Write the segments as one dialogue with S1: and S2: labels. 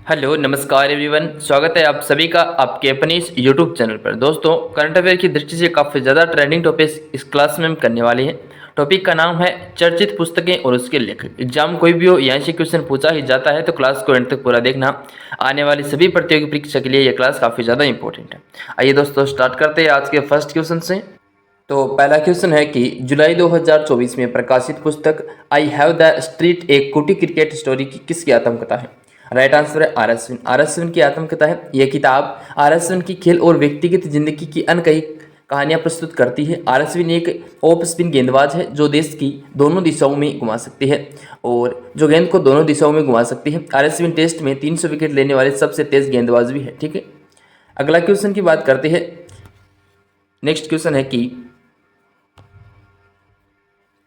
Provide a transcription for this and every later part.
S1: Hello नमस्कार everyone, स्वागत है आप सभी का आपके अपने इस यूट्यूब चैनल पर। दोस्तों, करंट अफेयर की दृष्टि से काफ़ी ज़्यादा ट्रेंडिंग टॉपिक इस क्लास में हम करने वाले हैं। टॉपिक का नाम है चर्चित पुस्तकें और उसके लेखक। एग्जाम कोई भी हो, यहाँ से क्वेश्चन पूछा ही जाता है, तो क्लास को एंड तक पूरा देखना। आने वाली सभी प्रतियोगी परीक्षा के लिए यह क्लास काफ़ी ज़्यादा इंपॉर्टेंट है। आइए दोस्तों, स्टार्ट करते हैं आज के फर्स्ट क्वेश्चन से। तो पहला क्वेश्चन है कि जुलाई 2024 में प्रकाशित पुस्तक आई हैव द स्ट्रीट एक कुटी क्रिकेट स्टोरी की किसकी आत्मकथा है? राइट आंसर है R S win. R S win की आत्मकथा है। यह किताब आर एस विन की खेल और व्यक्तिगत जिंदगी की अनकही कहानियां प्रस्तुत करती है। आर एस विन एक ऑफ स्पिन गेंदबाज है जो देश की दोनों दिशाओं में घुमा सकती है और जो गेंद को दोनों दिशाओं में घुमा सकती है। आर एस विन टेस्ट में 300 विकेट लेने वाले सबसे तेज गेंदबाज भी है। ठीक है, अगला क्वेश्चन की बात करते हैं। नेक्स्ट क्वेश्चन है कि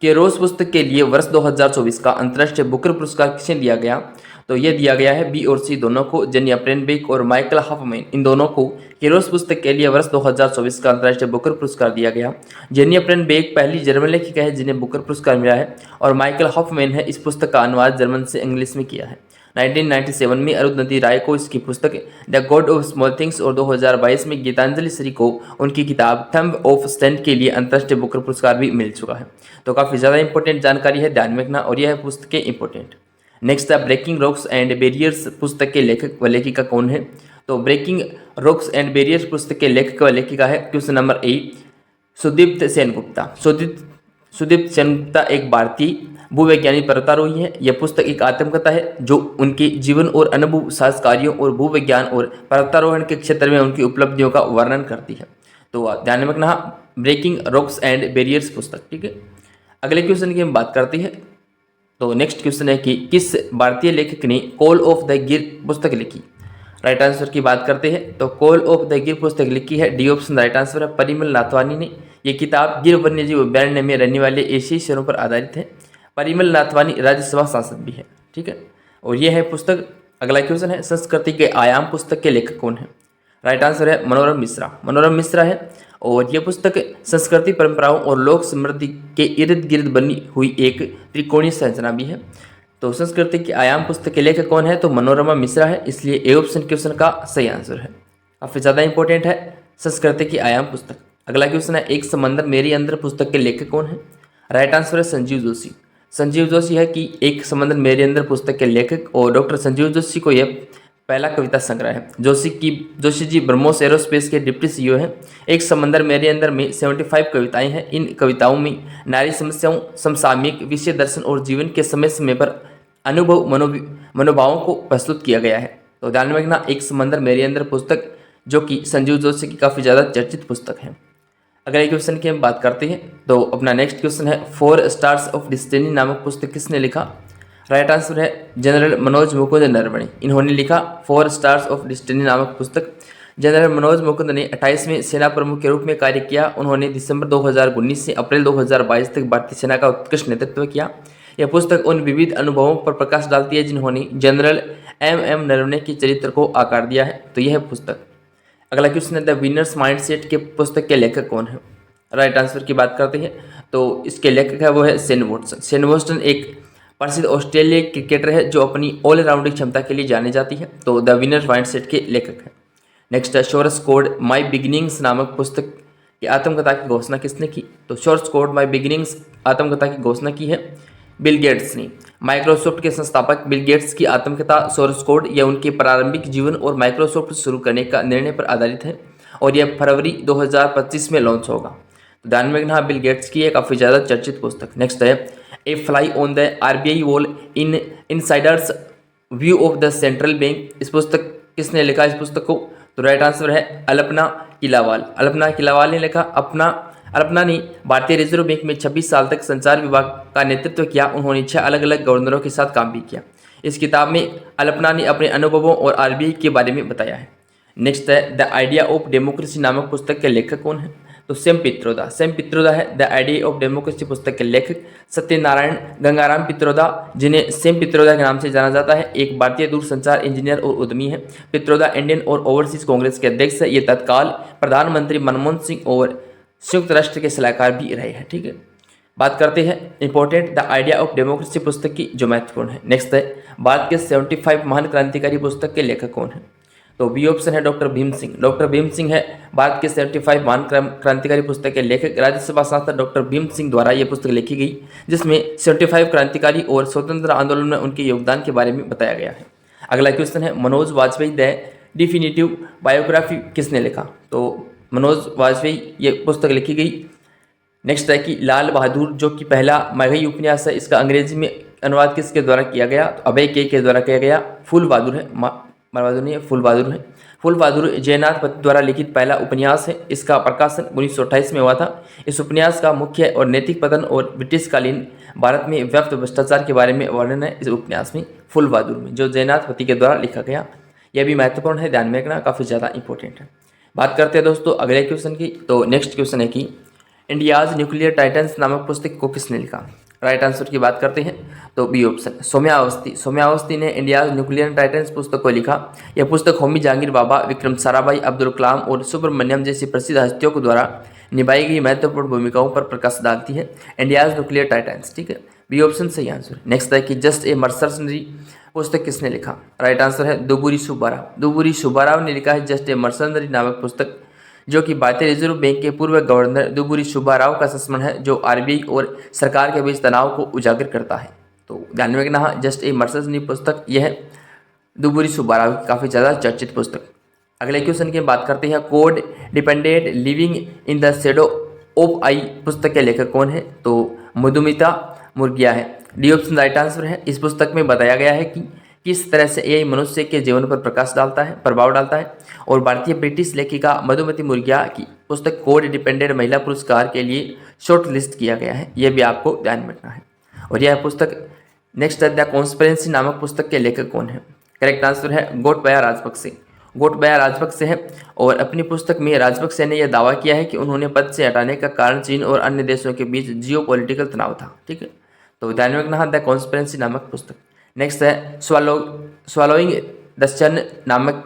S1: रोज पुस्तक के लिए वर्ष 2024 का अंतर्राष्ट्रीय बुकर पुरस्कार किसे दिया गया? तो यह दिया गया है बी और सी दोनों को, जेनी अप्रेनबेक और माइकल हफमैन, इन दोनों को हीरोज पुस्तक के लिए वर्ष 2024 का अंतर्राष्ट्रीय बुकर पुरस्कार दिया गया। जेनी अप्रेनबेक पहली जर्मन लेखिका है जिन्हें बुकर पुरस्कार मिला है और माइकल हफमैन है इस पुस्तक का अनुवाद जर्मन से इंग्लिश में किया है। 1997 में अरुंधति राय को इसकी पुस्तक the God of small things और 2022 में गीतांजलि श्री को उनकी किताब थंब ऑफ स्टैंड के लिए अंतर्राष्ट्रीय बुकर पुरस्कार भी मिल चुका है। तो काफ़ी ज़्यादा इंपॉर्टेंट जानकारी है, ध्यान में रखना, और यह पुस्तकें important. Next the breaking rocks and barriers पुस्तक के लेखक व लेखिका कौन है? तो ब्रेकिंग रॉक्स एंड बैरियर्स पुस्तक के लेखक व लेखिका है question number A Sudipta Sengupta. Sudipta Sengupta एक भारतीय भूवैज्ञानिक पर्वतारोही है। यह पुस्तक एक आत्मकथा है जो उनके जीवन और अनुभव, साहस कार्यों और भूविज्ञान और पर्वतारोहण के क्षेत्र में उनकी उपलब्धियों का वर्णन करती है। तो ध्यान में रखना, ब्रेकिंग रॉक्स एंड बैरियर्स पुस्तक। ठीक है, अगले क्वेश्चन की हम बात करते हैं। तो नेक्स्ट क्वेश्चन है कि किस भारतीय लेखक ने कॉल ऑफ द गिर पुस्तक लिखी? राइट आंसर की बात करते हैं तो कॉल ऑफ द गिर पुस्तक लिखी है डी ऑप्शन राइट आंसर है परिमल नाथवानी ने। यह किताब गिर वन्यजीव अभ्यारण्य में रहने वाले एशियाई शेरों पर आधारित है। परिमल नाथवानी राज्यसभा सांसद भी है। ठीक है, और यह है पुस्तक। अगला क्वेश्चन है संस्कृति के आयाम पुस्तक के लेखक कौन है? राइट आंसर है मनोरम मिश्रा। मनोरम मिश्रा है और यह पुस्तक संस्कृति, परंपराओं और लोक समृद्धि के इर्द गिर्द बनी हुई एक त्रिकोणीय संरचना भी है। तो संस्कृति के आयाम पुस्तक के लेखक कौन है? तो मनोरमा मिश्रा है, इसलिए ए ऑप्शन क्वेश्चन का सही आंसर है। काफ़ी ज़्यादा इंपॉर्टेंट है संस्कृति की आयाम पुस्तक। अगला क्वेश्चन है एक समंदर मेरे अंदर पुस्तक के लेखक कौन है? राइट आंसर है संजीव जोशी। संजीव जोशी है कि एक समंदर मेरे अंदर पुस्तक के लेखक, और डॉक्टर संजीव जोशी को यह पहला कविता संग्रह है। जोशी जी ब्रह्मोस एरोस्पेस के डिप्टी सीईओ हैं। एक समंदर मेरे अंदर में 75 कविताएं हैं। इन कविताओं में नारी समस्याओं, समसामयिक विषय, दर्शन और जीवन के समय समय पर अनुभव, मनोभावों को प्रस्तुत किया गया है। तो ध्यान में रखना, एक समंदर मेरे अंदर पुस्तक जो कि संजीव जोशी की काफ़ी ज़्यादा चर्चित पुस्तक है। अगले क्वेश्चन की हम बात करते हैं। तो अपना नेक्स्ट क्वेश्चन है 4 स्टार्स ऑफ डेस्टिनी नामक पुस्तक किसने लिखा? राइट आंसर है जनरल मनोज मुकुंद नरवणे। इन्होंने लिखा 4 स्टार्स ऑफ डेस्टिनी नामक पुस्तक। जनरल मनोज मुकुंद ने 28वें सेना प्रमुख के रूप में कार्य किया। उन्होंने दिसंबर 2019 से अप्रैल 2022 तक भारतीय सेना का उत्कृष्ट नेतृत्व किया। यह पुस्तक उन विविध अनुभवों पर प्रकाश डालती है जिन्होंने जनरल एम नरवणे के चरित्र को आकार दिया है। तो यह पुस्तक। अगला क्वेश्चन है द विनर्स माइंडसेट के पुस्तक के लेखक कौन है? राइट आंसर की बात करते हैं तो इसके लेखक है वो है शेन वॉटसन। शेन वॉटसन एक प्रसिद्ध ऑस्ट्रेलियाई क्रिकेटर है जो अपनी ऑलराउंडिंग क्षमता के लिए जानी जाती है। तो द विनर्स माइंडसेट के लेखक है। नेक्स्ट है सोर्स कोड माई बिगिनिंग्स नामक पुस्तक की आत्मकथा की घोषणा किसने की? तो सोर्स कोड माई बिगिनिंग्स आत्मकथा की घोषणा की है बिल गेट्स ने। माइक्रोसॉफ्ट के संस्थापक बिल गेट्स की आत्मकथा सोर्स कोड यह उनके प्रारंभिक जीवन और माइक्रोसॉफ्ट शुरू करने का निर्णय पर आधारित है और यह फरवरी 2025 में लॉन्च होगा। तो ध्यान में रखना, बिल गेट्स की काफ़ी ज़्यादा चर्चित पुस्तक। नेक्स्ट है a fly on the RBI wall in insiders view of the central bank. इस पुस्तक किसने लिखा इस पुस्तक को? तो राइट आंसर है अल्पना किलावाल। अल्पना किलावाल ने लिखा। अल्पना ने भारतीय रिजर्व बैंक में 26 साल तक संचार विभाग का नेतृत्व किया। उन्होंने 6 अलग अलग गवर्नरों के साथ काम भी किया। इस किताब में अल्पना ने अपने अनुभवों और आरबीआई के बारे में बताया है। नेक्स्ट है द आइडिया ऑफ डेमोक्रेसी नामक पुस्तक के लेखक कौन है? तो सैम पित्रोदा। सैम पित्रोदा है द आइडिया ऑफ डेमोक्रेसी पुस्तक के लेखक। सत्यनारायण गंगाराम पित्रोदा, जिन्हें सैम पित्रोदा के नाम से जाना जाता है, एक भारतीय दूरसंचार इंजीनियर और उद्यमी है। पित्रोदा इंडियन और ओवरसीज कांग्रेस के अध्यक्ष है। ये तत्काल प्रधानमंत्री मनमोहन सिंह और संयुक्त राष्ट्र के सलाहकार भी रहे हैं। ठीक है, बात करते हैं important the idea of democracy पुस्तक की, जो महत्वपूर्ण है। नेक्स्ट है भारत के 75 महान क्रांतिकारी पुस्तक के लेखक कौन है? तो बी ऑप्शन है डॉक्टर भीम सिंह। डॉक्टर भीम सिंह है भारत के 75 महान क्रांतिकारी पुस्तक के लेखक। राज्यसभा सांसद डॉक्टर भीम सिंह द्वारा यह पुस्तक लिखी गई, जिसमें 75 क्रांतिकारी और स्वतंत्र आंदोलन में उनके योगदान के बारे में बताया गया है। अगला क्वेश्चन है Manoj Vajpayee the definitive biography किसने लिखा? तो मनोज वाजपेयी ये पुस्तक लिखी गई। नेक्स्ट है कि लाल बहादुर, जो कि पहला मगही उपन्यास है, इसका अंग्रेजी में अनुवाद किसके द्वारा किया गया? तो अभय के द्वारा किया गया। फूल बहादुर है, बहादुर नहीं है, फूल बहादुर है। फूल बहादुर जयनाथ पति द्वारा लिखित पहला उपन्यास है। इसका प्रकाशन 1928 में हुआ था। इस उपन्यास का मुख्य और नैतिक पतन और ब्रिटिशकालीन भारत में व्याप्त भ्रष्टाचार के बारे में वर्णन है इस उपन्यास में, फूल बहादुर में, जो जयनाथ पति के द्वारा लिखा गया। यह भी महत्वपूर्ण है, ध्यान में रखना, काफ़ी ज़्यादा इंपॉर्टेंट है। बात करते हैं दोस्तों अगले क्वेश्चन की। तो नेक्स्ट क्वेश्चन है कि इंडियाज न्यूक्लियर टाइटन्स नामक पुस्तक को किसने लिखा? राइट आंसर की बात करते हैं तो बी ऑप्शन सौम्यावस्थी। सौम्यावस्थी ने इंडियाज न्यूक्लियर टाइटन्स पुस्तक को लिखा। यह पुस्तक होमी जहांगीर भाभा, विक्रम साराभाई, अब्दुल कलाम और सुब्रमण्यम जैसी प्रसिद्ध हस्तियों के द्वारा निभाई गई महत्वपूर्ण भूमिकाओं पर प्रकाश डालती है। इंडियाज न्यूक्लियर टाइटन्स, ठीक है, बी ऑप्शन सही आंसर। नेक्स्ट है कि जस्ट ए मर्सनरी पुस्तक किसने लिखा? राइट आंसर है दुबुरी सुब्बाराव। दुबुरी सुब्बाराव ने लिखा है जस्ट ए मर्सनरी नामक पुस्तक, जो कि भारतीय रिजर्व बैंक के पूर्व गवर्नर दुबुरी सुब्बाराव का संस्मरण है, जो आरबीआई और सरकार के बीच तनाव को उजागर करता है। तो ध्यान में रखना, जस्ट ए मर्सनरी पुस्तक यह है दुबुरी सुब्बाराव की काफ़ी ज़्यादा चर्चित पुस्तक। अगले क्वेश्चन की बात करते हैं code dependent living in the shadow of I पुस्तक के लेखक कौन है? तो मधुमिता मुर्गिया है, डी ऑप्शन राइट आंसर है। इस पुस्तक में बताया गया है कि किस तरह से एआई मनुष्य के जीवन पर प्रभाव डालता है। और भारतीय ब्रिटिश लेखिका मधुमती मुर्गिया की पुस्तक कोड डिपेंडेंट महिला पुरस्कार के लिए शॉर्ट लिस्ट किया गया है, यह भी आपको ध्यान में रखना है। और यह पुस्तक नेक्स्ट द कॉन्स्पिरेंसी नामक पुस्तक के लेखक कौन है? करेक्ट आंसर है गोटबाया राजपक्षे। गोटबाया राजपक्षे है। और अपनी पुस्तक में राजपक्षे ने यह दावा किया है कि उन्होंने पद से हटाने का कारण चीन और अन्य देशों के बीच जियोपॉलिटिकल तनाव था, ठीक है। तो ध्यान में रखना, द कॉन्स्पिरेंसी नामक पुस्तक। नेक्स्ट है स्वॉलोइंग द सन नामक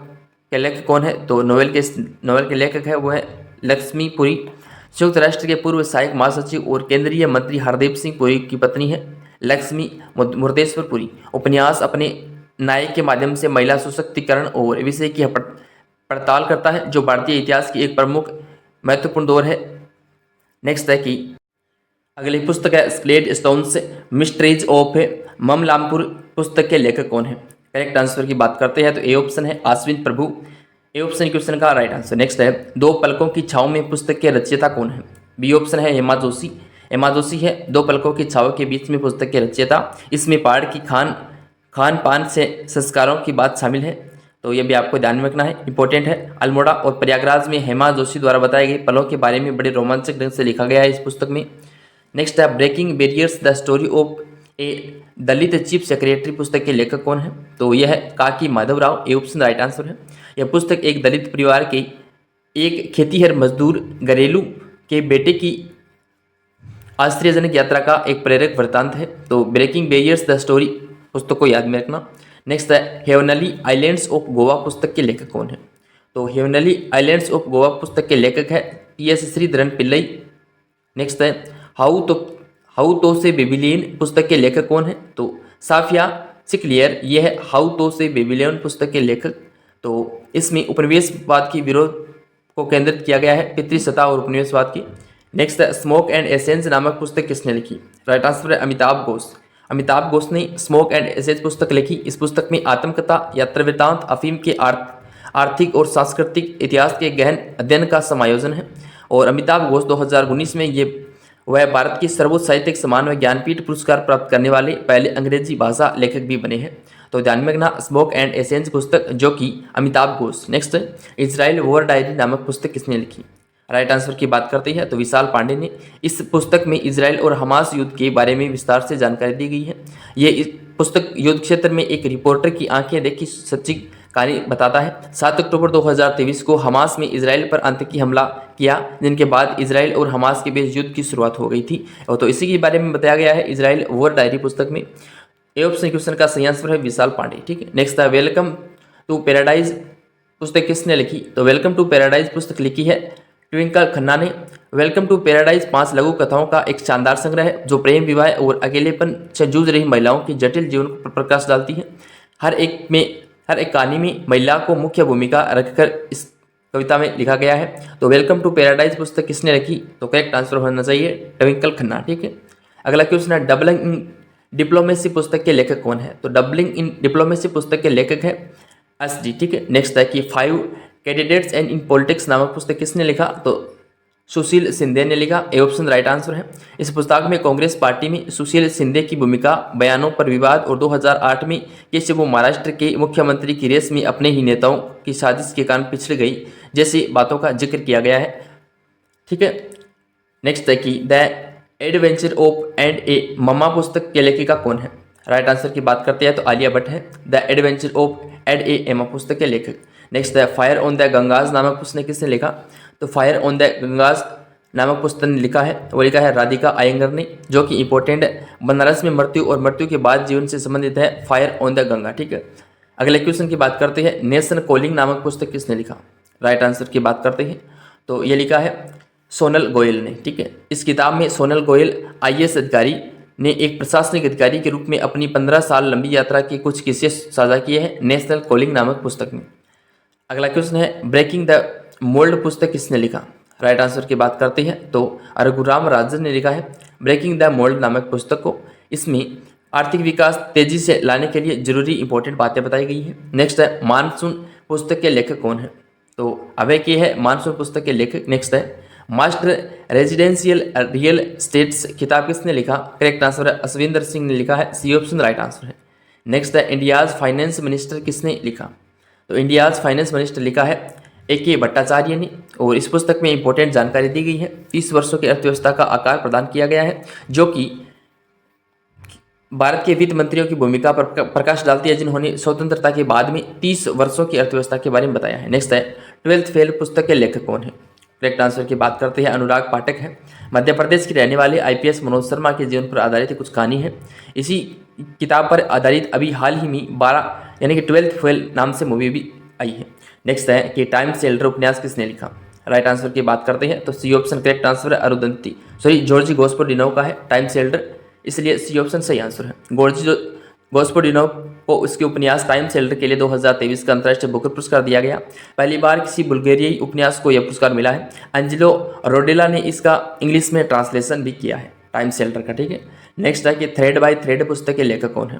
S1: के लेखक कौन है? तो नोवेल के लेखक है वो है लक्ष्मी पुरी। संयुक्त राष्ट्र के पूर्व सहायक महासचिव और केंद्रीय मंत्री हरदीप सिंह पुरी की पत्नी है लक्ष्मी मुर्देश्वर पुरी। उपन्यास अपने नायक के माध्यम से महिला सशक्तिकरण और विषय की पड़ताल करता है, जो भारतीय इतिहास की एक प्रमुख महत्वपूर्ण दौर है। नेक्स्ट है कि अगली पुस्तक है स्लेड स्टोन्स मिस्ट्रीज ऑफ ममलामपुर पुस्तक के लेखक कौन है? करेक्ट आंसर की बात करते हैं तो ए ऑप्शन है आश्विन प्रभु। ए ऑप्शन क्वेश्चन का राइट आंसर। नेक्स्ट है दो पलकों की छाव में पुस्तक के रचयिता कौन है? बी ऑप्शन है हेमा जोशी। हेमा जोशी है दो पलकों की छाव के बीच में पुस्तक के रचयिता। इसमें पहाड़ की खान पान से संस्कारों की बात शामिल है, तो ये भी आपको ध्यान में रखना है, इंपॉर्टेंट है। अल्मोड़ा और प्रयागराज में हेमा जोशी द्वारा बताए गए पलों के बारे में बड़े रोमांचक ढंग से लिखा गया है इस पुस्तक में। नेक्स्ट है breaking barriers the story of a Dalit chief secretary पुस्तक के लेखक कौन है? तो यह है Kaki Madhavrao. A option right answer है। यह पुस्तक एक दलित परिवार के एक खेतीहर मजदूर घरेलू के बेटे की आश्चर्यजनक यात्रा का एक प्रेरक वृत्तांत है। तो ब्रेकिंग बैरियर्स द स्टोरी पुस्तक को याद में रखना। नेक्स्ट है हेवनली आइलैंड्स ऑफ गोवा पुस्तक के लेखक कौन है? तो हेवनली आइलैंड्स ऑफ गोवा पुस्तक के लेखक है टी.एस. श्रीधरन पिल्लई। नेक्स्ट है हाउ तो से बेबीलियन पुस्तक के लेखक कौन है? तो साफिया सिकलियर, यह है हाउ तो से बेबीलियन पुस्तक के लेखक। तो इसमें उपनिवेशवाद की विरोध को केंद्रित किया गया है, पितृसत्ता और उपनिवेशवाद की। नेक्स्ट है स्मोक एंड एसेंस नामक पुस्तक किसने लिखी? राइट आंसर है अमिताभ घोष। अमिताभ घोष ने स्मोक एंड एसेंस पुस्तक लिखी। इस पुस्तक में आत्मकथा, यात्रा वृत्तांत, अफीम के आर्थिक और सांस्कृतिक इतिहास के गहन अध्ययन का समायोजन है। और अमिताभ घोष 2019 में वह भारत की सर्वोच्च साहित्यिक सम्मान व ज्ञानपीठ पुरस्कार प्राप्त करने वाले पहले अंग्रेजी भाषा लेखक भी बने हैं। तो ध्यान में रखना स्मोक एंड एसेंस पुस्तक, जो कि Amitabh Ghosh. Next Israel war diary नामक पुस्तक किसने लिखी? राइट आंसर की बात करते हैं तो विशाल पांडे ने। इस पुस्तक में इजराइल और हमास युद्ध के बारे में विस्तार से जानकारी दी गई है। ये इस पुस्तक युद्ध क्षेत्र में एक रिपोर्टर की आंखें देखी सच्ची कहानी बताता है। 7 अक्टूबर 2023 को हमास में इजराइल पर आतंकी हमला किया, जिनके बाद इजराइल और हमास के बीच युद्ध की शुरुआत हो गई थी। और तो इसी के बारे में बताया गया है इजराइल वॉर डायरी पुस्तक में। ए ऑप्शन क्वेश्चन का सही आंसर है विशाल पांडे, ठीक है। नेक्स्ट है वेलकम टू पैराडाइज पुस्तक किसने लिखी? तो वेलकम टू पैराडाइज पुस्तक लिखी है ट्विंकल खन्ना ने। वेलकम टू पैराडाइज 5 लघु कथाओं का एक शानदार संग्रह है जो प्रेम, विवाह और अकेलेपन से जूझ रही महिलाओं के जटिल जीवन पर प्रकाश डालती है। हर एक कहानी में महिला को मुख्य भूमिका रखकर इस कविता में लिखा गया है। तो वेलकम टू पैराडाइज पुस्तक किसने लिखी? तो करेक्ट आंसर होना चाहिए ट्विंकल खन्ना। ठीक है, अगला क्वेश्चन है डबलिंग इन डिप्लोमेसी पुस्तक के लेखक कौन है? तो डबलिंग इन डिप्लोमेसी पुस्तक के लेखक है एस.डी. ठीक है, नेक्स्ट है कि 5 कैंडिडेट्स एंड इन पॉलिटिक्स नामक पुस्तक किसने लिखा? तो सुशील शिंदे ने लिखा। ए ऑप्शन राइट आंसर है। इस पुस्तक में कांग्रेस पार्टी में सुशील शिंदे की भूमिका, बयानों पर विवाद और 2008 में कैसे वो महाराष्ट्र के मुख्यमंत्री की रेस में अपने ही नेताओं की साजिश के कारण पिछड़ गई जैसी बातों का जिक्र किया गया है। ठीक है, नेक्स्ट है कि द एडवेंचर ऑफ एंड ए मम्मा पुस्तक के लेखिका कौन है? राइट आंसर की बात करते हैं तो आलिया भट्ट है। द एडवेंचर ऑफ एंड ए एमा पुस्तक के लेखक। नेक्स्ट है फायर ऑन द गंगाज नामक पुस्तक किसने लिखा? तो फायर ऑन द गंगाज नामक पुस्तक ने लिखा है, वो लिखा है राधिका अयंगर ने, जो कि इंपॉर्टेंट है। बनारस में मृत्यु और मृत्यु के बाद जीवन से संबंधित है फायर ऑन द गंगा। ठीक है, अगले क्वेश्चन की बात करते हैं नेशन कॉलिंग नामक पुस्तक किसने लिखा? राइट आंसर की बात करते हैं तो ये लिखा है सोनल गोयल ने। ठीक है, इस किताब में सोनल गोयल IAS अधिकारी ने एक प्रशासनिक अधिकारी के रूप में अपनी 15 साल लंबी यात्रा के कुछ किस्से साझा किए हैं नेशनल कॉलिंग नामक पुस्तक में। अगला क्वेश्चन है ब्रेकिंग द मोल्ड पुस्तक किसने लिखा? राइट आंसर की बात करते हैं तो रघुराम राजन ने लिखा है ब्रेकिंग द मोल्ड नामक पुस्तक को। इसमें आर्थिक विकास तेजी से लाने के लिए जरूरी इंपॉर्टेंट बातें बताई गई है। नेक्स्ट है मानसून पुस्तक के लेखक कौन है? तो अभय के है मानसून पुस्तक के लेखक। नेक्स्ट है मास्टर रेजिडेंशियल रियल स्टेट्स किताब किसने लिखा? करेक्ट आंसर है अश्विंदर सिंह ने लिखा है। सी ऑप्शन राइट आंसर है। नेक्स्ट है इंडियाज फाइनेंस मिनिस्टर किसने लिखा? तो इंडियाज फाइनेंस मिनिस्टर लिखा है A.K. भट्टाचार्य ने, और इस पुस्तक में इंपॉर्टेंट जानकारी दी गई है। 30 वर्षों की अर्थव्यवस्था का आकार प्रदान किया गया है, जो कि भारत के वित्त मंत्रियों की भूमिका पर प्रकाश डालती है, जिन्होंने स्वतंत्रता के बाद में 30 वर्षों की अर्थव्यवस्था के बारे में बताया है। नेक्स्ट है 12th फेल पुस्तक के लेखक कौन है? करेक्ट आंसर की बात करते हैं अनुराग पाठक है। मध्य प्रदेश के रहने वाले IPS मनोज शर्मा के जीवन पर आधारित कुछ कहानी है। इसी किताब पर आधारित अभी हाल ही में 12 यानी कि 12th फेल नाम से मूवी भी आई है। नेक्स्ट है कि टाइम सेल्डर उपन्यास किसने लिखा? राइट आंसर की बात करते हैं तो सी ऑप्शन करेक्ट आंसर है जॉर्जी गोस्पोडिनोव का है टाइम सेल्डर, इसलिए सी ऑप्शन सही आंसर है। गोस्पोडिनोव को उसके उपन्यास टाइम सेल्डर के लिए 2023 का अंतर्राष्ट्रीय बुकर पुरस्कार दिया गया। पहली बार किसी बुल्गारियाई उपन्यास को यह पुरस्कार मिला है। एंजेलो रोडेला ने इसका इंग्लिश में ट्रांसलेशन भी किया है टाइम सेल्डर का। ठीक है, नेक्स्ट है कि थ्रेड बाय थ्रेड पुस्तक के लेखक कौन है?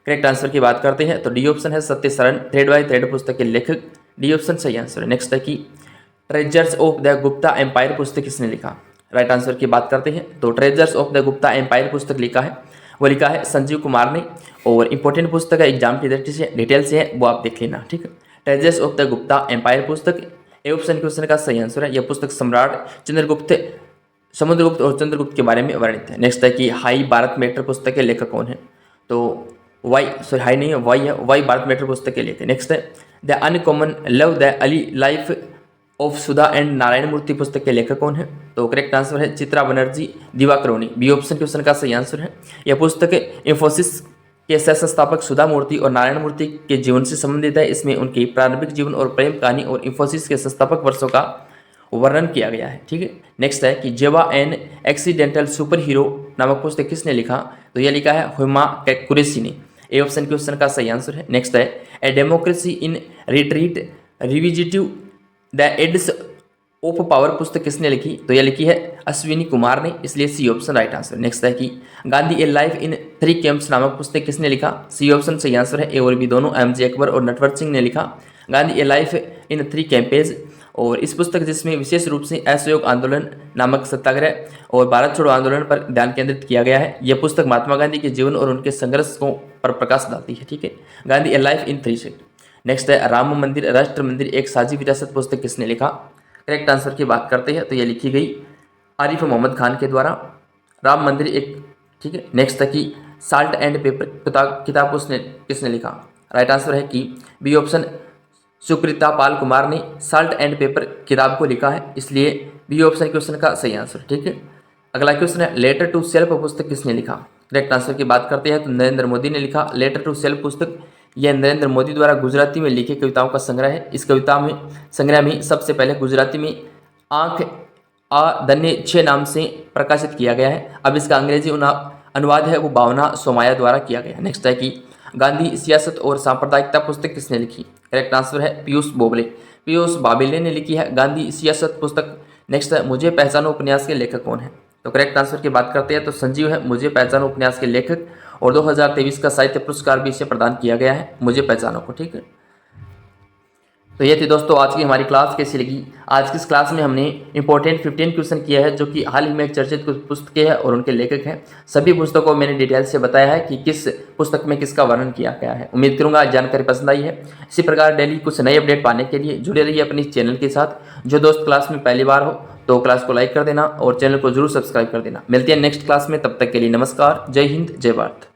S1: करेक्ट आंसर की बात करते हैं तो डी ऑप्शन है सत्य सरन, थ्रेड बाय थ्रेड पुस्तक के लेखक। डी ऑप्शन सही आंसर है। नेक्स्ट है कि treasures of the Gupta empire पुस्तक किसने लिखा? राइट आंसर की बात करते हैं तो treasures of the Gupta empire पुस्तक लिखा है, वो लिखा है संजीव कुमार ने, और इंपॉर्टेंट पुस्तक है एग्जाम की डिटेल से है, वो आप देख लेना। ठीक है, treasures of the Gupta empire पुस्तक ए ऑप्शन क्वेश्चन का सही आंसर है। यह पुस्तक सम्राट समुद्रगुप्त और चंद्रगुप्त के बारे में वर्णित है। नेक्स्ट है कि हाई भारत मैटर पुस्तक के लेखक कौन है? तो हाई नहीं है, वाई भारत मैटर पुस्तक के लेखक। नेक्स्ट है the uncommon love the early life of Sudha and Narayana Murthy पुस्तक के लेखक कौन है? तो करेक्ट आंसर है Chitra Banerjee Divakaruni. B option question का सही आंसर है। यह पुस्तक इंफोसिस के सह संस्थापक सुधा मूर्ति और नारायण मूर्ति के जीवन से संबंधित है। इसमें उनकी प्रारंभिक जीवन और प्रेम कहानी और इंफोसिस के संस्थापक वर्षों का वर्णन किया गया है। ठीक है, नेक्स्ट है कि जेवा एन एक्सीडेंटल सुपर हीरो नामक पुस्तक किसने लिखा? तो यह लिखा है हुमा कुरैशी ने। ए ऑप्शन क्वेश्चन का सही आंसर है। नेक्स्ट है a democracy in retreat revisiting the ends of power पुस्तक किसने लिखी? तो यह लिखी है अश्विनी कुमार ने, इसलिए C option right answer. Next है कि Gandhi a life in 3 camps नामक पुस्तक किसने लिखा? सी ऑप्शन सही आंसर है। ए और बी दोनों MJ अकबर और नटवर सिंह ने लिखा गांधी ए लाइफ इन 3 कैंपेज। और इस पुस्तक जिसमें विशेष रूप से असहयोग आंदोलन नामक सत्याग्रह और भारत छोड़ो आंदोलन पर ध्यान केंद्रित किया गया है। यह पुस्तक महात्मा गांधी के जीवन और उनके संघर्ष को पर प्रकाश डालती है। ठीक है, Gandhi a life in 3 sect. Next है राम मंदिर राष्ट्र मंदिर एक साझी विरासत पुस्तक किसने लिखा? करेक्ट आंसर की बात करते हैं तो यह लिखी गई आरिफ मोहम्मद खान के द्वारा। राम मंदिर एक। ठीक है, नेक्स्ट है कि साल्ट एंड पेपर किताब किसने लिखा? राइट आंसर है कि बी ऑप्शन सुकृता पाल कुमार ने साल्ट एंड पेपर किताब को लिखा है, इसलिए बी ऑप्शन क्वेश्चन का सही आंसर। ठीक है, अगला क्वेश्चन है लेटर टू सेल्फ पुस्तक किसने लिखा? करेक्ट आंसर की बात करते हैं तो नरेंद्र मोदी ने लिखा लेटर टू सेल्फ पुस्तक। यह नरेंद्र मोदी द्वारा गुजराती में लिखी कविताओं का संग्रह है। इस संग्रह में सबसे पहले गुजराती में आंख अदन्य 6 नाम से प्रकाशित किया गया है। अब इसका अंग्रेजी अनुवाद है वो भावना सोमाया द्वारा किया गया है। नेक्स्ट है कि गांधी सियासत और सांप्रदायिकता पुस्तक किसने लिखी? करेक्ट आंसर है पीयूष बोबले। पीयूष बाबेले ने लिखी है गांधी सियासत पुस्तक। नेक्स्ट है मुझे पहचानो उपन्यास के लेखक कौन है? तो करेक्ट आंसर की बात करते हैं तो संजीव है मुझे पहचानो उपन्यास के लेखक, और 2023 का साहित्य पुरस्कार भी इसे प्रदान किया गया है मुझे पहचानो को। ठीक है, तो ये थी दोस्तों आज की हमारी क्लास। कैसी लगी? आज की इस क्लास में हमने इंपॉर्टेंट 15 क्वेश्चन किया है जो कि हाल ही में एक चर्चित कुछ पुस्तकें हैं और उनके लेखक हैं। सभी पुस्तकों को मैंने डिटेल से बताया है कि किस पुस्तक में किसका वर्णन किया गया है। उम्मीद करूंगा जानकारी पसंद आई है। इसी प्रकार डेली कुछ नए अपडेट पाने के लिए जुड़े रहिए अपने चैनल के साथ। जो दोस्त क्लास में पहली बार हो तो क्लास को लाइक कर देना और चैनल को जरूर सब्सक्राइब कर देना। मिलते हैं नेक्स्ट क्लास में, तब तक के लिए नमस्कार, जय हिंद, जय भारत।